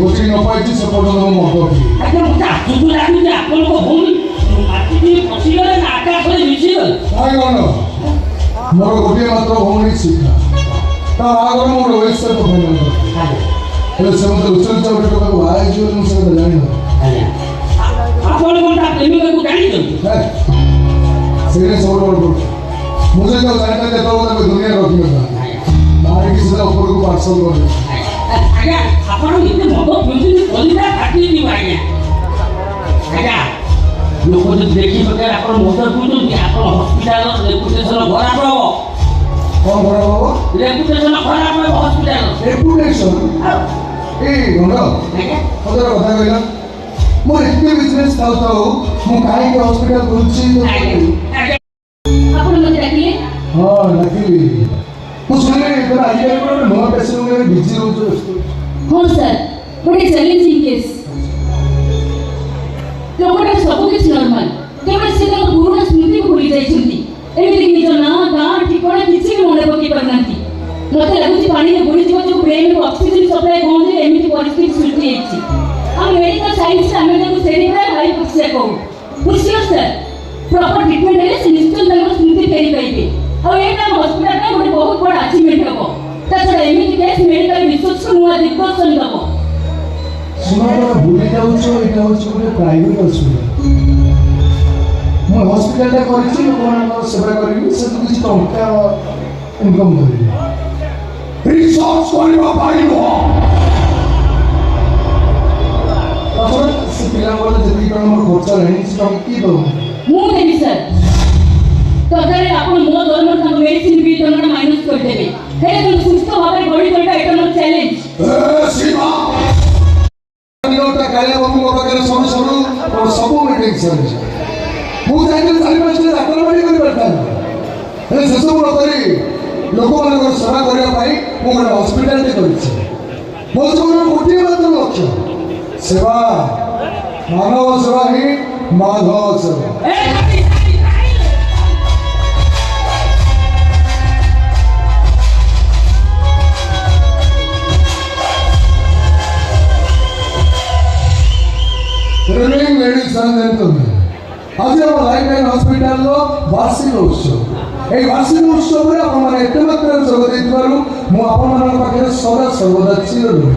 भोजी न पाइछि से पर्यंत मो मत पी आज्ञा मत आसुतु लागुଛି ଆପଣଙ୍କ ଭଉଣୀ ମାଟିରେ ପଶିଗଲେ ନା ଆକାଶରେ ମିଶିଗଲେ काय कोन मोर गोटे मात्र भौणी शिखा ता आगर मोर वयस तो फाइनल हेले से मत उच्च चाउट को भाई जो मु से जानि न ଆପଣ କୋनଟା ପ୍ରେମିକକୁ ଜାଣିଛନ୍ତି से सब बड़ मुझे तो जानता है तो वो दुनिया रखी होता मारे किसी का ऊपर को पार्सल कर आज्ञा ଆପଣ ଏତେ ମଦ ପିଉଛନ୍ତି କଲିଟା ଫାଟିଯିବ ଆଜ୍ଞା ଆଜ୍ଞା लोक जो देखी प्रकार आप मद पिउଛନ୍ତି ଆପଣ ହସ୍ପିଟାଲ ରେପୁଟେସନ ଖରାପ ହେବ कौन खराब हो ରେପୁଟେସନ ଖରାପ ହେବ ହସ୍ପିଟାଲ रेपुटेशन ए गंड ଆଜ୍ଞା अदर कथा कहला मोर इतने बिजनेस थाउ थाउ मु काहे के हॉस्पिटल घुरछि आज्ञा ଆପଣ ମୋତେ ଡାକିଲେ हां लकीली मु सुने इधर आइए को नो पेशेंट में बिजी रहतो ହଁ ସାର୍ ଗୋଟେ ଚ୍ୟାଲେଞ୍ଜିଂ କେସ୍ ଲୋକଟା ସବୁ କିଛି ନର୍ମାଲ କେବଳ ସେ ତାଙ୍କ ପୁରୁଣା ସ୍ମୃତିକୁ ଭୁଲି ଯାଇଛନ୍ତି ଏମିତି ନିଜ ନାଁ ଗାଁ ଠିକଣା କିଛି ବି ମନେ ପକେଇ ପାରୁନାହାନ୍ତି ମୋତେ ଲାଗୁଛି ପାଣିରେ ବୁଡ଼ିଯିବା ଯୋଗୁଁ ବ୍ରେନ୍କୁ ଅକ୍ସିଜେନ୍ ସପ୍ଲାଏ ବନ୍ଦ ହେଇ ଏମିତି ପରିସ୍ଥିତି ସୃଷ୍ଟି ହେଇଛି ଆମ ମେଡ଼ିକାଲ ସାଇନ୍ସରେ ଆମେ ତାଙ୍କୁ ସେରିବ୍ରାଲ୍ ହାଇପୋକ୍ସିଆ କହୁ ମୁଁ ସିଓର ସାର୍ ପ୍ରପର ଟ୍ରିଟମେଣ୍ଟ ହେଲେ ସେ ନିଶ୍ଚୟ ତାଙ୍କର ସ୍ମୃତି ଫେରି ପାଇବେ ଆଉ ଏଇଟା ଆମ ହସ୍ପିଟାଲ ପାଇଁ ଗୋଟେ ବହୁତ ବଡ଼ ଆଚିଭମେଣ୍ଟ ହେବ ତା ଛଡ଼ା ଏମିତି କେସ୍ ମେଡ଼ିକାଲ ରିସର୍ଚ୍ଚକୁ ନୂଆ ଦିଗ୍ଦର୍ଶନ ଦେବ सुना भूली जाऊँ एटा गोटे प्राइवेट हॉस्पिटल मुझे हॉस्पिटल कर सेवा करी से किसी टंका इनकम करी रिसर्च करने से पिला जी खर्चा रही कि ମୁଁ ଦେବି ସାର୍ ତଥାପି ଆପଣ ମୋ ଦରମା ତାଙ୍କ ମେଡିସିନ ବି ଟଙ୍କା ମାଇନସ୍ କରିଦେବେ ହେଲେ ତୁମେ ସୁସ୍ଥ ଭାବରେ ବଢ଼ି ଚଳିବା ଏଇଟା ମୋର ଚ୍ୟାଲେଞ୍ଜ कालिया बाबू को पाखे सब सब सब मीटिंग सर मुझे चाहिए 4-5 डाक्टर बाड़ी कर बैठा है से सब करी लोक मान सेवा करने मुझे हॉस्पिटल मो जीवन गोटे मात्र लक्ष्य सेवा मानव सेवा ही माधव सेवा ट्रेनिंग लेडीज आज आम लाइफ लाइन हॉस्पिटल वार्षिक उत्सव ये वार्षिक उत्सव में आप एत मात्रा जोग दे सदा सर्वदा चिर